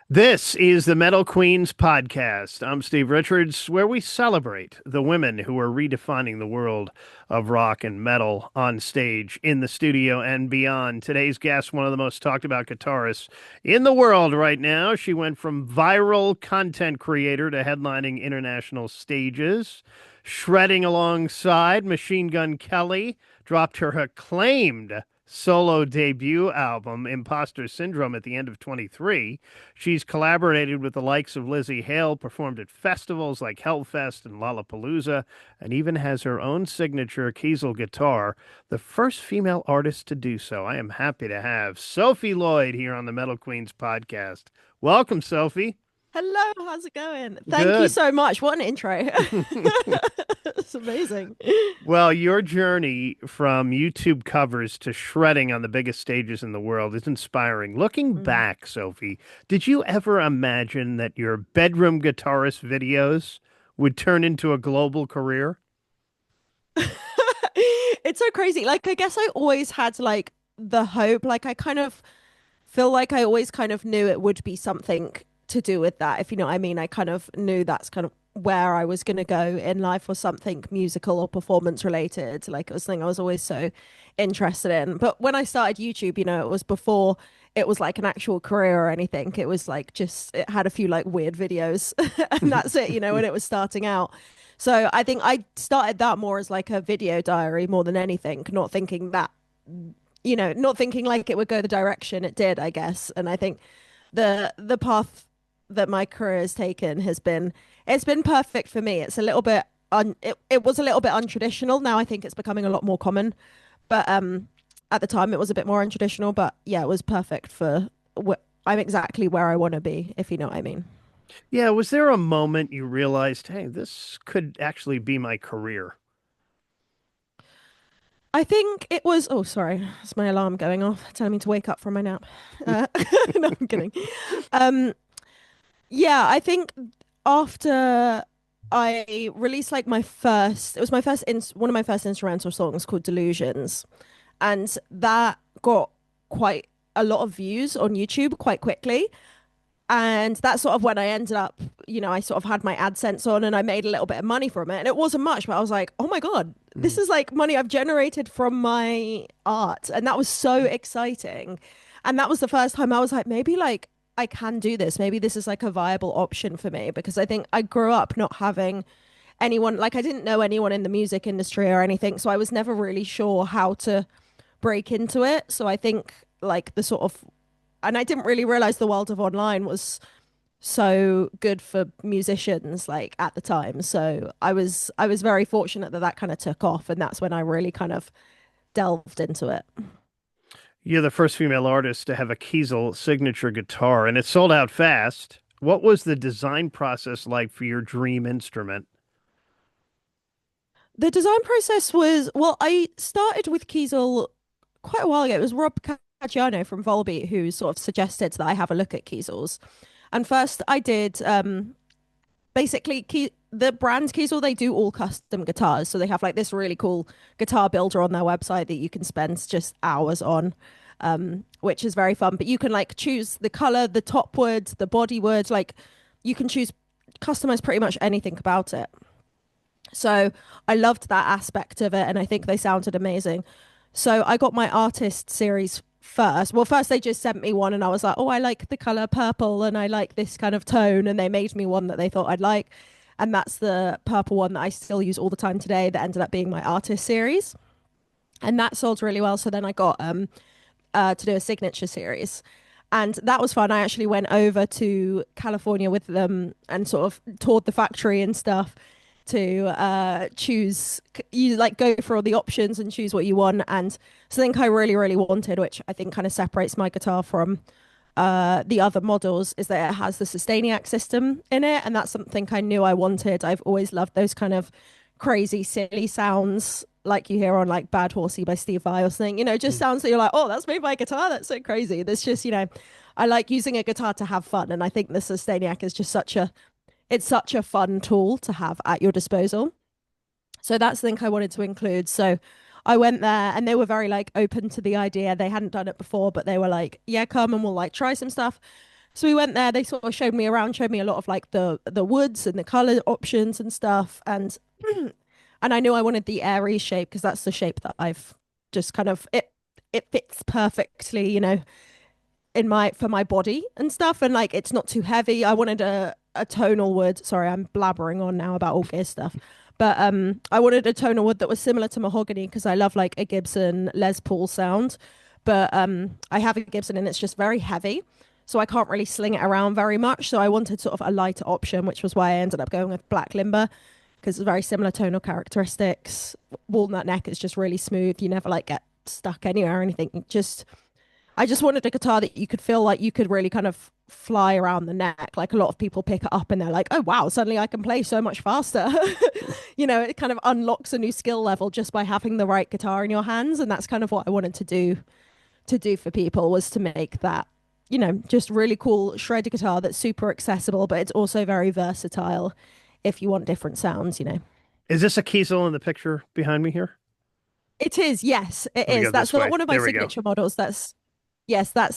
This is the Metal Queens podcast. I'm Steve Richards, where we celebrate the women who are redefining the world of rock and metal on stage, in the studio, and beyond. Today's guest, one of the most talked about guitarists in the world right now. She went from viral content creator to headlining international stages, shredding alongside Machine Gun Kelly, dropped her acclaimed solo debut album, Imposter Syndrome, at the end of 23. She's collaborated with the likes of Lizzie Hale, performed at festivals like Hellfest and Lollapalooza, and even has her own signature Kiesel guitar, the first female artist to do so. I am happy to have Sophie Lloyd here on the Metal Queens podcast. Welcome, Sophie. Hello, how's it going? Thank you Good. so much. What an intro. It's amazing. Well, your journey from YouTube covers to shredding on the biggest stages in the world is inspiring. Looking Mm. back, Sophie, did you ever imagine that your bedroom guitarist videos would turn into a global career? It's so crazy. Like, I guess I always had like the hope. Like, I kind of feel like I always kind of knew it would be something to do with that, if you know what I mean. I kind of knew that's kind of where I was going to go in life, or something musical or performance related. Like, it was something I was always so interested in. But when I started YouTube, it was before it was like an actual career or anything. It was like just, it had a few like weird videos and that's it, when it was starting out. So I think I started that more as like a video diary more than anything, not thinking that, not thinking like it would go the direction it did, I guess. And I think the path that my career has taken it's been perfect for me. It's a little bit it was a little bit untraditional. Now I think it's becoming a lot more common. But at the time it was a bit more untraditional, but yeah, it was perfect for I'm exactly where I want to be, if you know what I mean. Yeah, was there a moment you realized, hey, this could actually be my career? I think it was, oh, sorry, it's my alarm going off telling me to wake up from my nap. Uh, no, I'm kidding. Um, Yeah, I think after I released like it was my one of my first instrumental songs called Delusions, and that got quite a lot of views on YouTube quite quickly. And that's sort of when I ended up, I sort of had my AdSense on and I made a little bit of money from it. And it wasn't much, but I was like, oh my God, this Mm. is like money I've generated from my art. And that was so exciting. And that was the first time I was like, maybe like I can do this. Maybe this is like a viable option for me, because I think I grew up not having anyone, like I didn't know anyone in the music industry or anything. So I was never really sure how to break into it. So I think like the sort of, and I didn't really realize the world of online was so good for musicians like at the time. So I was very fortunate that that kind of took off, and that's when I really kind of delved into it. You're the first female artist to have a Kiesel signature guitar, and it sold out fast. What was the design process like for your dream instrument? The design process was, well, I started with Kiesel quite a while ago. It was Rob Caggiano from Volbeat who sort of suggested that I have a look at Kiesels. And first I did basically the brand Kiesel, they do all custom guitars. So they have like this really cool guitar builder on their website that you can spend just hours on, which is very fun. But you can like choose the color, the top wood, the body wood, like you can customize pretty much anything about it. So I loved that aspect of it, and I think they sounded amazing. So I got my artist series first. Well, first they just sent me one, and I was like, oh, I like the color purple, and I like this kind of tone, and they made me one that they thought I'd like, and that's the purple one that I still use all the time today. That ended up being my artist series, and that sold really well. So then I got to do a signature series. And that was fun. I actually went over to California with them and sort of toured the factory and stuff to choose. You like go for all the options and choose what you want. And something I really, really wanted, which I think kind of separates my guitar from the other models, is that it has the Sustainiac system in it. And that's something I knew I wanted. I've always loved those kind of crazy, silly sounds like you hear on like Bad Horsey by Steve Vai or something, just Mm. sounds that you're like, oh, that's made by a guitar. That's so crazy. That's just, I like using a guitar to have fun. And I think the Sustainiac is just it's such a fun tool to have at your disposal. So that's the thing I wanted to include. So I went there and they were very like open to the idea. They hadn't done it before, but they were like, yeah, come and we'll like try some stuff. So we went there, they sort of showed me around, showed me a lot of like the woods and the color options and stuff. And and I knew I wanted the airy shape because that's the shape that I've just kind of it fits perfectly, in my for my body and stuff. And like it's not too heavy. I wanted a tonal wood. Sorry, I'm blabbering on now about all gear stuff. But I wanted a tonal wood that was similar to mahogany because I love like a Gibson Les Paul sound. But I have a Gibson and it's just very heavy. So I can't really sling it around very much. So I wanted sort of a lighter option, which was why I ended up going with black limber because it's very similar tonal characteristics. Walnut neck is just really smooth. You never like get stuck anywhere or anything. I just wanted a guitar that you could feel like you could really kind of fly around the neck. Like a lot of people pick it up and they're like, oh wow, suddenly I can play so much faster. It kind of unlocks a new skill level just by having the right guitar in your hands. And that's kind of what I wanted to do for people was to make that, just really cool shredder guitar that's super accessible, but it's also very versatile if you want different sounds. Is this a Kiesel in the picture behind me here? It is, yes, it Let me is. go That's this not way. one of my There we go. signature models. That's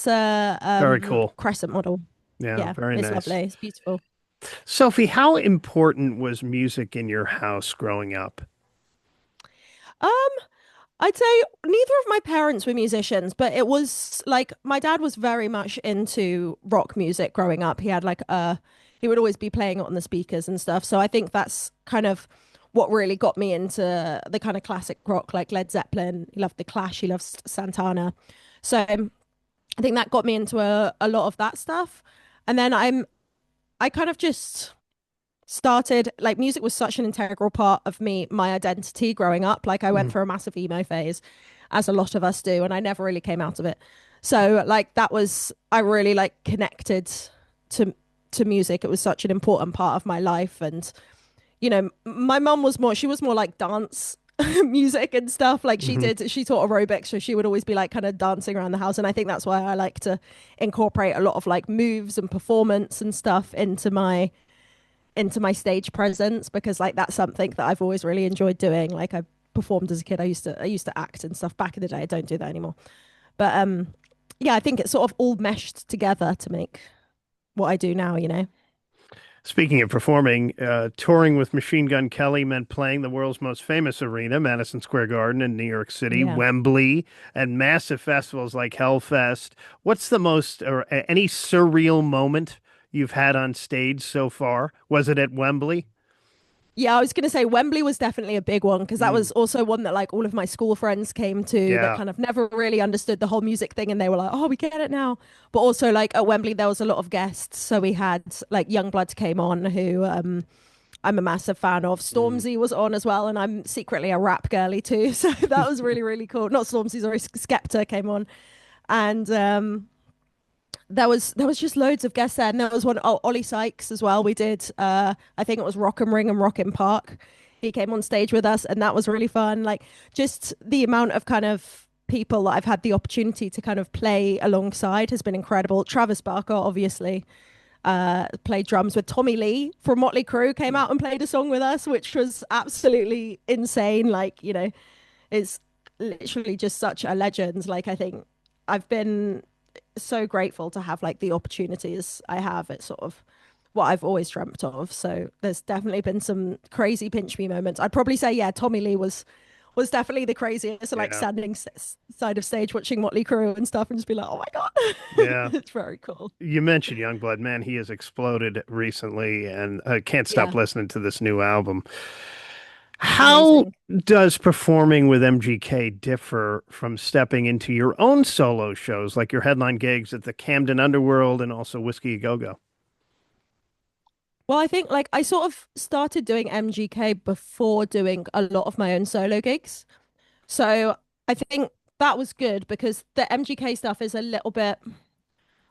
a Very cool. crescent model. Yeah, Yeah, very it's nice. lovely. It's beautiful. Sophie, how important was music in your house growing up? Um, I'd say neither of my parents were musicians, but it was like my dad was very much into rock music growing up. He would always be playing it on the speakers and stuff. So I think that's kind of what really got me into the kind of classic rock like Led Zeppelin. He loved The Clash, he loves Santana. So I think that got me into a lot of that stuff. And then I kind of just started like music was such an integral part of my identity growing up. Like I went Mhm. through a massive emo phase, as a lot of us do, and I never really came out of it. So like that was I really like connected to to music. It was such an important part of my life. And my mum was more she was more like dance music and stuff. Like Mhm. she taught aerobics, so she would always be like kind of dancing around the house. And I think that's why I like to incorporate a lot of like moves and performance and stuff into my stage presence because like that's something that I've always really enjoyed doing. Like I performed as a kid. I used to act and stuff back in the day. I don't do that anymore. But yeah, I think it's sort of all meshed together to make what I do now. Speaking of performing, touring with Machine Gun Kelly meant playing the world's most famous arena, Madison Square Garden in New York City, Yeah. Wembley, and massive festivals like Hellfest. What's the most, or any surreal moment you've had on stage so far? Was it at Wembley? Yeah, I was going to say Wembley was definitely a big one because that Mm, was also one that like all of my school friends came to that yeah. kind of never really understood the whole music thing and they were like, "Oh, we get it now." But also like at Wembley there was a lot of guests, so we had like Youngbloods came on who I'm a massive fan of. Mm, Stormzy was on as well, and I'm secretly a rap girly too, so that was really really cool. Not Stormzy, sorry, Skepta came on, and there was just loads of guests there, and there was one Ollie Sykes as well. We did I think it was Rock and Ring and Rockin' Park. He came on stage with us, and that was really fun. Like just the amount of kind of people that I've had the opportunity to kind of play alongside has been incredible. Travis Barker, obviously, played drums with Tommy Lee from Motley Crue, came out and played a song with us, which was absolutely insane. Like, it's literally just such a legend. Like, I think I've been so grateful to have like the opportunities I have. It's sort of what I've always dreamt of. So there's definitely been some crazy pinch me moments. I'd probably say, yeah, Tommy Lee was definitely the craziest. Like yeah. standing side of stage watching Motley Crue and stuff, and just be like, oh my god, Yeah. it's very cool. You mentioned Youngblood. Man, he has exploded recently, and I can't stop Yeah, listening to this new album. it's How amazing. does performing with MGK differ from stepping into your own solo shows, like your headline gigs at the Camden Underworld and also Whiskey A Go Go? Well, I think like I sort of started doing MGK before doing a lot of my own solo gigs. So I think that was good because the MGK stuff is a little bit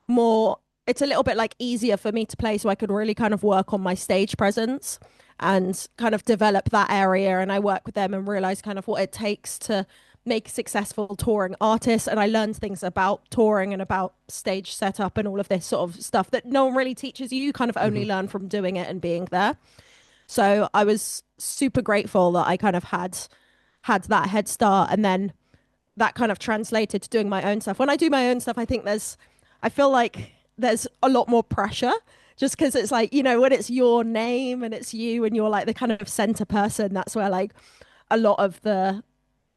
more, it's a little bit like easier for me to play. So I could really kind of work on my stage presence and kind of develop that area. And I work with them and realize kind of what it takes to make a successful touring artist. And I learned things about touring and about stage setup and all of this sort of stuff that no one really teaches you. You kind of Hmm. only learn from doing it and being there. So I was super grateful that I kind of had that head start and then that kind of translated to doing my own stuff. When I do my own stuff, I think I feel like there's a lot more pressure just because it's like, when it's your name and it's you and you're like the kind of center person, that's where like a lot of the,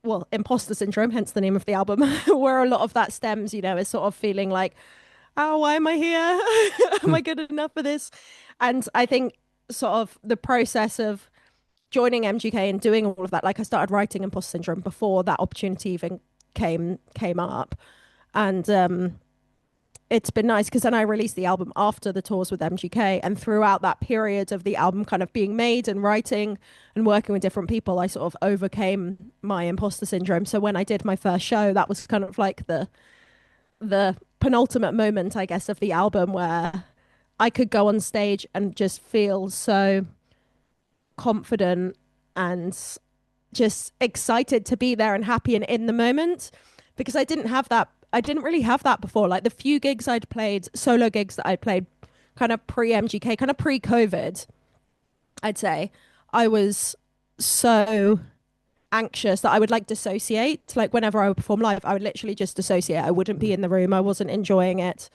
well, imposter syndrome, hence the name of the album, where a lot of that stems, is sort of feeling like, oh, why am I here? Am I good enough for this? And I think sort of the process of joining MGK and doing all of that, like I started writing Imposter Syndrome before that opportunity even came up. And it's been nice because then I released the album after the tours with MGK, and throughout that period of the album kind of being made and writing and working with different people, I sort of overcame my imposter syndrome. So when I did my first show, that was kind of like the penultimate moment, I guess, of the album where I could go on stage and just feel so confident and just excited to be there and happy and in the moment, because I didn't have that. I didn't really have that before. Like the few gigs I'd played, solo gigs that I'd played kind of pre MGK, kind of pre COVID, I'd say, I was so anxious that I would like dissociate. Like whenever I would perform live, I would literally just dissociate. I wouldn't be in the room. I wasn't enjoying it.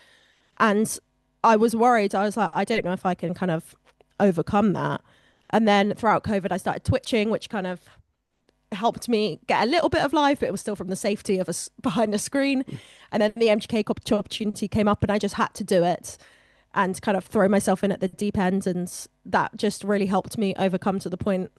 And I was worried. I was like, I don't know if I can kind of overcome that. And then throughout COVID, I started twitching, which kind of helped me get a little bit of live, but it was still from the safety of us behind a screen. And then the MGK opportunity came up and I just had to do it and kind of throw myself in at the deep end. And that just really helped me overcome to the point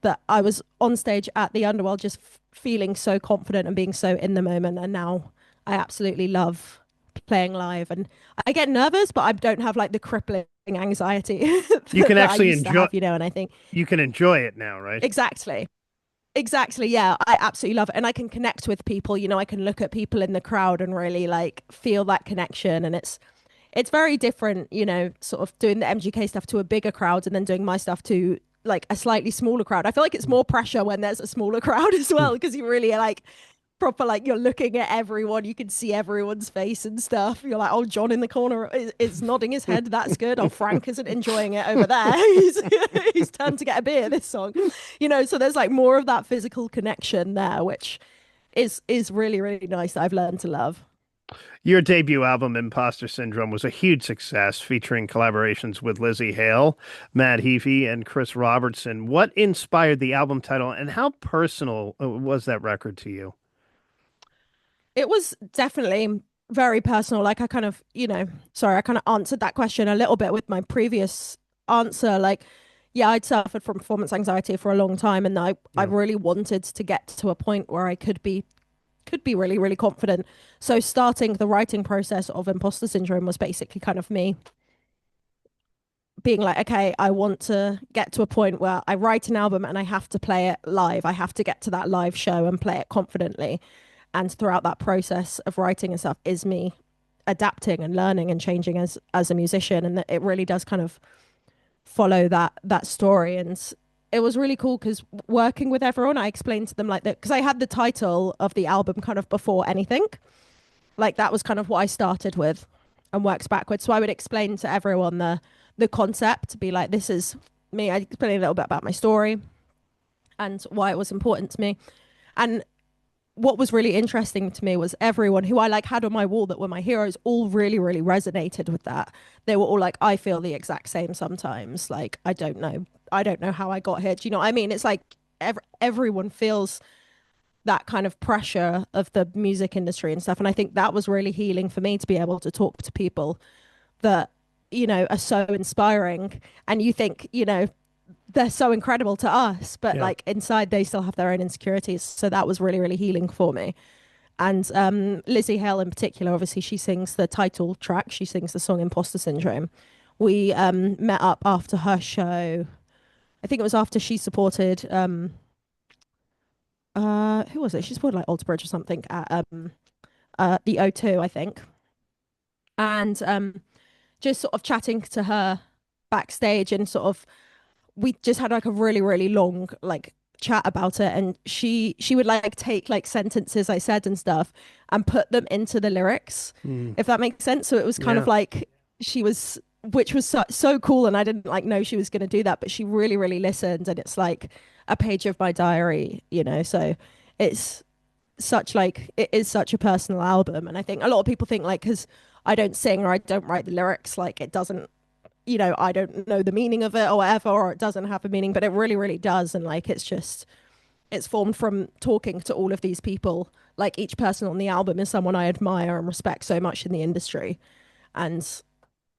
that I was on stage at the Underworld just feeling so confident and being so in the moment. And now I absolutely love playing live. And I get nervous, but I don't have like the crippling anxiety You can that I actually used to enjoy have, and I think you can enjoy it now, right? exactly. Exactly. Yeah, I absolutely love it. And I can connect with people, I can look at people in the crowd and really like feel that connection. And it's very different, sort of doing the MGK stuff to a bigger crowd and then doing my stuff to like a slightly smaller crowd. I feel like it's more pressure when there's a smaller crowd as well, because you really are like proper, like you're looking at everyone, you can see everyone's face and stuff. You're like, oh, John in the corner is nodding his head, that's good. Oh, Frank isn't enjoying it over there. He's turned to get a beer this song, so there's like more of that physical connection there, which is really, really nice, that I've learned to love. Your debut album, Imposter Syndrome, was a huge success, featuring collaborations with Lizzie Hale, Matt Heafy, and Chris Robertson. What inspired the album title, and how personal was that record to you? It was definitely very personal. Like I kind of, sorry, I kind of answered that question a little bit with my previous answer. Like, yeah, I'd suffered from performance anxiety for a long time, and I Yeah. really wanted to get to a point where I could be really, really confident. So starting the writing process of Imposter Syndrome was basically kind of me being like, okay, I want to get to a point where I write an album and I have to play it live. I have to get to that live show and play it confidently. And throughout that process of writing and stuff is me adapting and learning and changing as a musician. And it really does kind of follow that story. And it was really cool because working with everyone, I explained to them like that, because I had the title of the album kind of before anything. Like that was kind of what I started with and works backwards. So I would explain to everyone the concept, be like, this is me. I explain a little bit about my story and why it was important to me. And what was really interesting to me was everyone who I like had on my wall that were my heroes all really, really resonated with that. They were all like, I feel the exact same sometimes. Like, I don't know. I don't know how I got here. Do you know what I mean? It's like everyone feels that kind of pressure of the music industry and stuff. And I think that was really healing for me to be able to talk to people that, are so inspiring. And you think, they're so incredible to us, but Yeah. like inside they still have their own insecurities. So that was really, really healing for me. And Lizzie Hale in particular, obviously she sings the title track. She sings the song Imposter Syndrome. We met up after her show. I think it was after she supported who was it? She supported like Alter Bridge or something at the O2, I think. And just sort of chatting to her backstage, and sort of we just had like a really, really long like chat about it. And she would like take like sentences I said and stuff and put them into the lyrics, Mm. if that makes sense. So it was kind Yeah. of like she was, which was so cool. And I didn't like know she was going to do that, but she really, really listened. And it's like a page of my diary, so it's such like it is such a personal album. And I think a lot of people think like, because I don't sing or I don't write the lyrics. Like it doesn't, I don't know the meaning of it or whatever, or it doesn't have a meaning, but it really, really does. And like it's formed from talking to all of these people. Like each person on the album is someone I admire and respect so much in the industry. And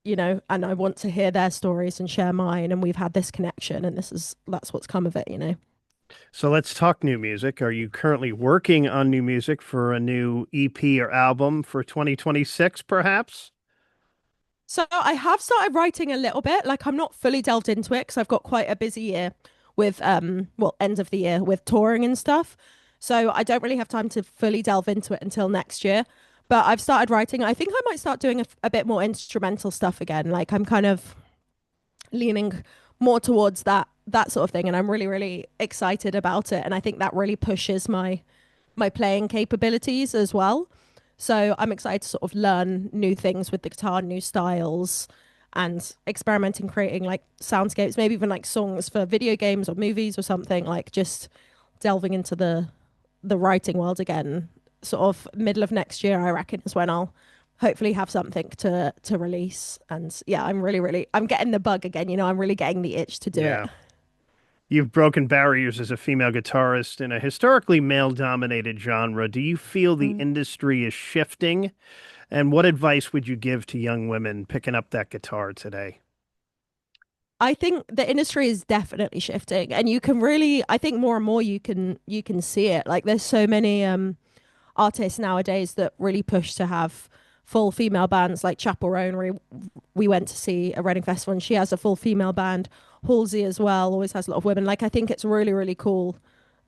and I want to hear their stories and share mine. And we've had this connection, and that's what's come of it. So let's talk new music. Are you currently working on new music for a new EP or album for 2026, perhaps? So I have started writing a little bit. Like I'm not fully delved into it because I've got quite a busy year with end of the year with touring and stuff. So I don't really have time to fully delve into it until next year. But I've started writing. I think I might start doing a bit more instrumental stuff again. Like I'm kind of leaning more towards that sort of thing, and I'm really, really excited about it. And I think that really pushes my playing capabilities as well. So I'm excited to sort of learn new things with the guitar, new styles, and experimenting, creating like soundscapes, maybe even like songs for video games or movies or something. Like just delving into the writing world again. Sort of middle of next year, I reckon, is when I'll hopefully have something to release. And yeah, I'm getting the bug again. I'm really getting the itch to do it. Yeah. You've broken barriers as a female guitarist in a historically male-dominated genre. Do you feel the Mm. industry is shifting? And what advice would you give to young women picking up that guitar today? I think the industry is definitely shifting, and you can really, I think more and more you can see it. Like there's so many artists nowadays that really push to have full female bands, like Chapel Roan. We went to see a Reading festival, and she has a full female band. Halsey as well always has a lot of women. Like I think it's really, really cool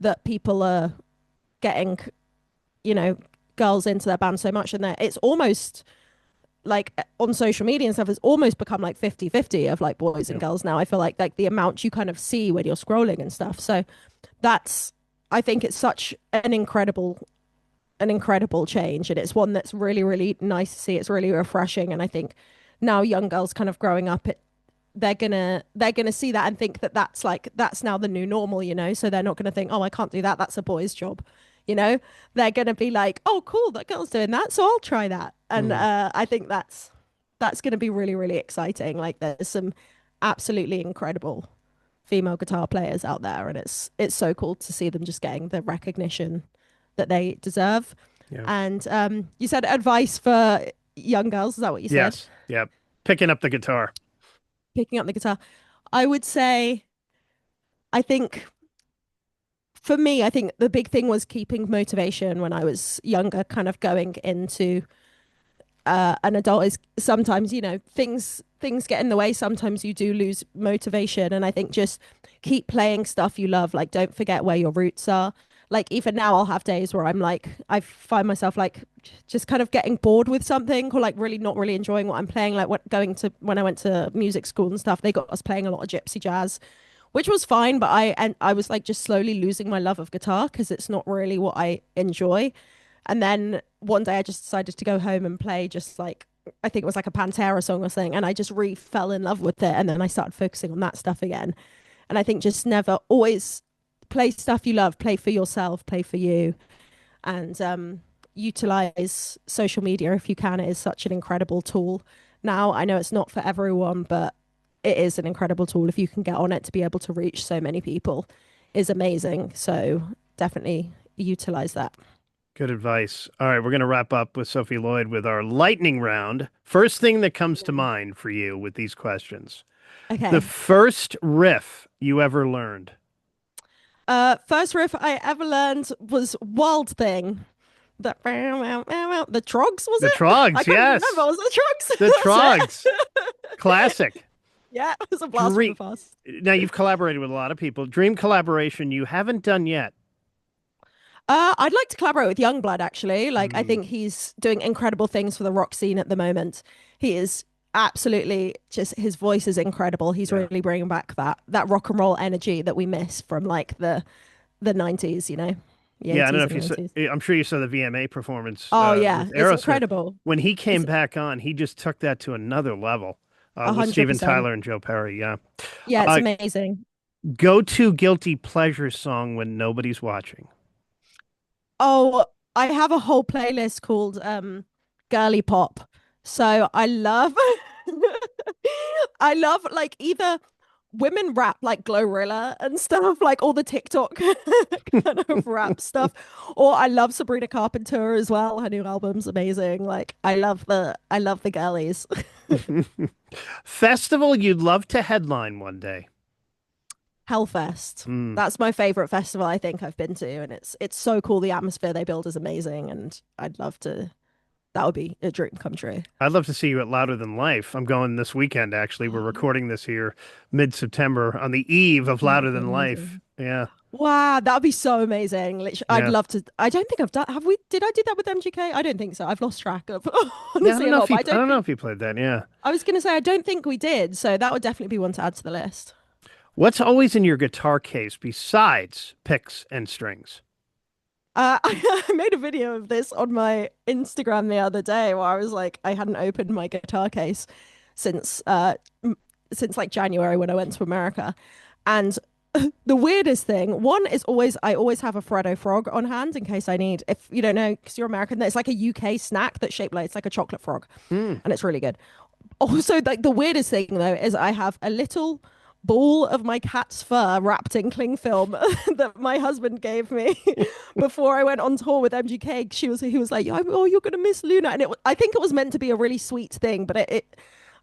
that people are getting, you know, girls into their band so much, and that it's almost like on social media and stuff has almost become like 50-50 of like boys and Yeah. girls now. I feel like the amount you kind of see when you're scrolling and stuff. So that's I think it's such an incredible change, and it's one that's really, really nice to see. It's really refreshing, and I think now young girls kind of growing up, they're gonna see that and think that that's now the new normal. So they're not gonna think, oh, I can't do that, that's a boy's job. you know they're gonna be like, oh cool, that girl's doing that, so I'll try that. And Mm. I think that's gonna be really, really exciting. Like there's some absolutely incredible female guitar players out there, and it's so cool to see them just getting the recognition that they deserve. Yeah. And you said advice for young girls, is that what you said? Yes. Yeah. Picking up the guitar. Picking up the guitar. I would say, I think for me, I think the big thing was keeping motivation when I was younger, kind of going into an adult. Is sometimes, things get in the way. Sometimes you do lose motivation. And I think just keep playing stuff you love. Like, don't forget where your roots are. Like, even now, I'll have days where I'm like, I find myself like just kind of getting bored with something, or like really not really enjoying what I'm playing. Like, when I went to music school and stuff, they got us playing a lot of gypsy jazz, which was fine. But I was like just slowly losing my love of guitar because it's not really what I enjoy. And then one day I just decided to go home and play just like, I think it was like a Pantera song or something. And I just really fell in love with it. And then I started focusing on that stuff again. And I think just never always play stuff you love, play for yourself, play for you. And utilize social media if you can. It is such an incredible tool. Now, I know it's not for everyone, but it is an incredible tool. If you can get on it, to be able to reach so many people is amazing. So definitely utilize that. Good advice. All right, we're going to wrap up with Sophie Lloyd with our lightning round. First thing that comes to mind for you with these questions. The Okay. first riff you ever learned. First riff I ever learned was Wild Thing. The Trogs, was The it? I Trogs, can't even remember. yes. Was it the The Trogs? That's Trogs. it. Classic. Yeah, it was a blast from Dream. the past. Now you've collaborated with a lot of people. Dream collaboration you haven't done yet. I'd like to collaborate with Youngblood, actually. Like, I Hmm. think he's doing incredible things for the rock scene at the moment. He is absolutely just, his voice is incredible. He's Yeah. really bringing back that rock and roll energy that we miss from like the 90s, the Yeah, I don't know 80s if and you saw, 90s. I'm sure you saw the VMA performance Oh with yeah, it's Aerosmith. incredible. When he came It's back on, he just took that to another level a with hundred Steven percent. Tyler and Joe Perry. Yeah. Yeah, it's Uh, amazing. Go-to guilty pleasure song when nobody's watching. Oh, I have a whole playlist called Girly Pop. So I love I love like either women rap like Glorilla and stuff, like all the TikTok kind of rap stuff. Or I love Sabrina Carpenter as well. Her new album's amazing. Like I love the girlies. Festival you'd love to headline one day. Hellfest. Mm. That's my favorite festival I think I've been to, and it's so cool. The atmosphere they build is amazing, and I'd love to. That would be a dream come true. I'd love to see you at Louder Than Life. I'm going this weekend, actually. We're recording this here mid-September on the eve of That Louder would be Than Life. amazing. Yeah. Wow, that would be so amazing. Literally, I'd Yeah. love to. I don't think I've done. Have we? Did I do that with MGK? I don't think so. I've lost track of Yeah, I honestly don't a know lot, if but you I I don't don't know think if you played that. Yeah. I was going to say I don't think we did. So that would definitely be one to add to the list. What's always in your guitar case besides picks and strings? I made a video of this on my Instagram the other day where I was like, I hadn't opened my guitar case since since like January when I went to America. And the weirdest thing, one is always I always have a Freddo frog on hand in case I need. If you don't know, because you're American, it's like a UK snack that's shaped like it's like a chocolate frog, Hmm. and it's really good. Also, like the weirdest thing though is I have a little ball of my cat's fur wrapped in cling film that my husband gave me before I went on tour with MGK. He was like, "Oh, you're gonna miss Luna," and I think it was meant to be a really sweet thing, but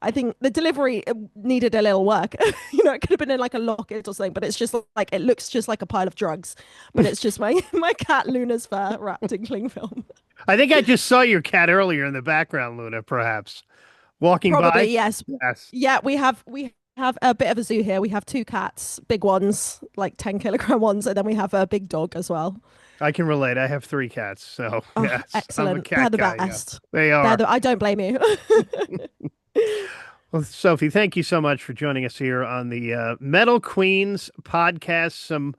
I think the delivery needed a little work. It could have been in like a locket or something, but it's just like it looks just like a pile of drugs, but it's just my my cat Luna's fur wrapped in cling film. I think I just saw your cat earlier in the background, Luna, perhaps. Walking Probably, by? yes. Yes. Yeah, we have a bit of a zoo here. We have two cats, big ones, like 10 kilogram ones, and then we have a big dog as well. I can relate. I have three cats, so Oh, yes, I'm a excellent. They're cat the guy. Yeah, best. they are. I don't blame you. Well, Sophie, thank you so much for joining us here on the Metal Queens podcast. Some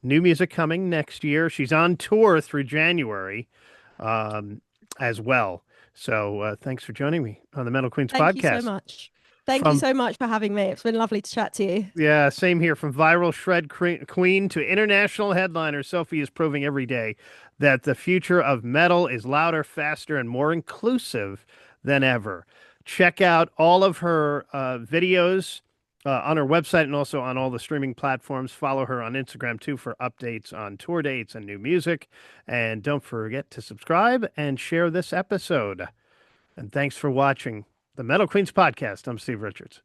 new music coming next year. She's on tour through January, um, as well. So thanks for joining me on the Metal Queens Thank you so podcast. much. Thank you From so much for having me. It's been lovely to chat to you. Yeah, same here. From viral shred queen to international headliner, Sophie is proving every day that the future of metal is louder, faster, and more inclusive than ever. Check out all of her videos on her website and also on all the streaming platforms. Follow her on Instagram too for updates on tour dates and new music. And don't forget to subscribe and share this episode. And thanks for watching the Metal Queens podcast. I'm Steve Richards.